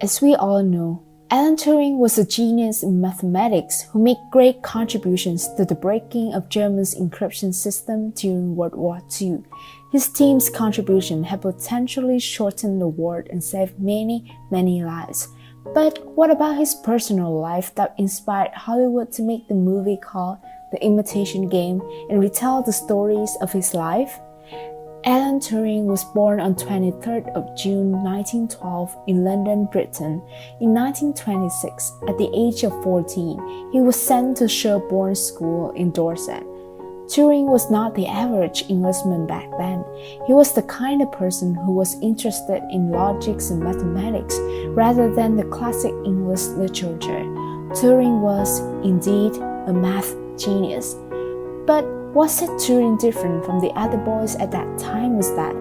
As we all know, Alan Turing was a genius in mathematics who made great contributions to the breaking of Germany's encryption system during World War II. His team's contribution had potentially shortened the war and saved many lives. But what about his personal life that inspired Hollywood to make the movie called The Imitation Game and retell the stories of his life? Alan Turing was born on 23rd of June 1912 in London, Britain. In 1926, at the age of 14, he was sent to Sherborne School in Dorset. Turing was not the average Englishman back then. He was the kind of person who was interested in logics and mathematics rather than the classic English literature. Turing was, indeed, a math genius. But what set Turing different from the other boys at that time was that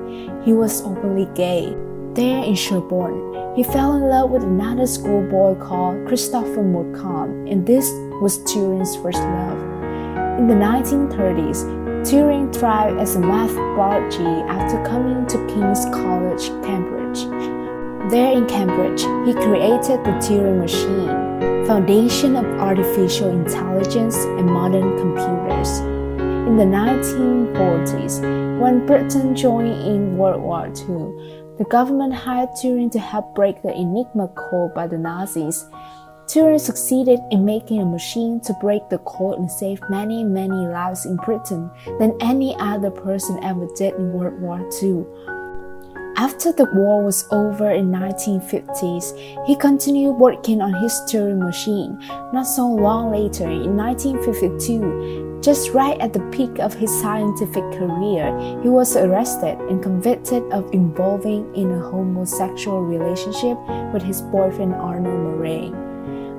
he was openly gay. There in Sherborne, he fell in love with another schoolboy called Christopher Morcom, and this was Turing's first love. In the 1930s, Turing thrived as a math prodigy after coming to King's College, Cambridge. There in Cambridge, he created the Turing machine, foundation of artificial intelligence and modern computers. In the 1940s, when Britain joined in World War II, the government hired Turing to help break the Enigma code by the Nazis. Turing succeeded in making a machine to break the code and save many lives in Britain than any other person ever did in World War II. After the war was over in the 1950s, he continued working on his Turing machine. Not so long later, in 1952, just right at the peak of his scientific career, he was arrested and convicted of involving in a homosexual relationship with his boyfriend Arnold Murray.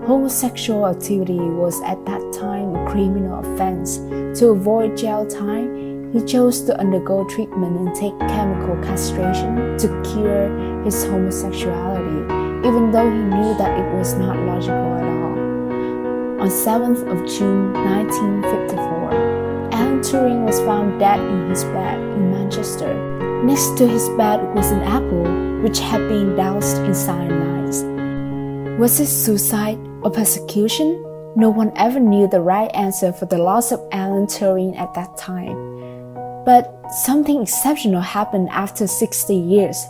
Homosexual activity was at that time a criminal offense. To avoid jail time, he chose to undergo treatment and take chemical castration to cure his homosexuality, even though he knew that it was not logical at all. On 7th of June 1954, Alan Turing was found dead in his bed in Manchester. Next to his bed was an apple which had been doused in cyanide. Was it suicide or persecution? No one ever knew the right answer for the loss of Alan Turing at that time. But something exceptional happened after 60 years.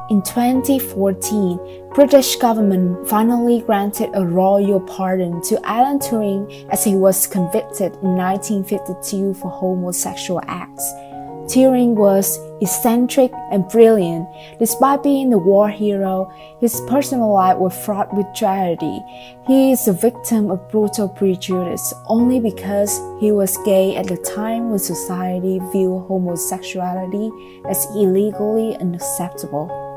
In 2014, British government finally granted a royal pardon to Alan Turing as he was convicted in 1952 for homosexual acts. Turing was eccentric and brilliant. Despite being the war hero, his personal life was fraught with tragedy. He is a victim of brutal prejudice only because he was gay at the time when society viewed homosexuality as illegally unacceptable.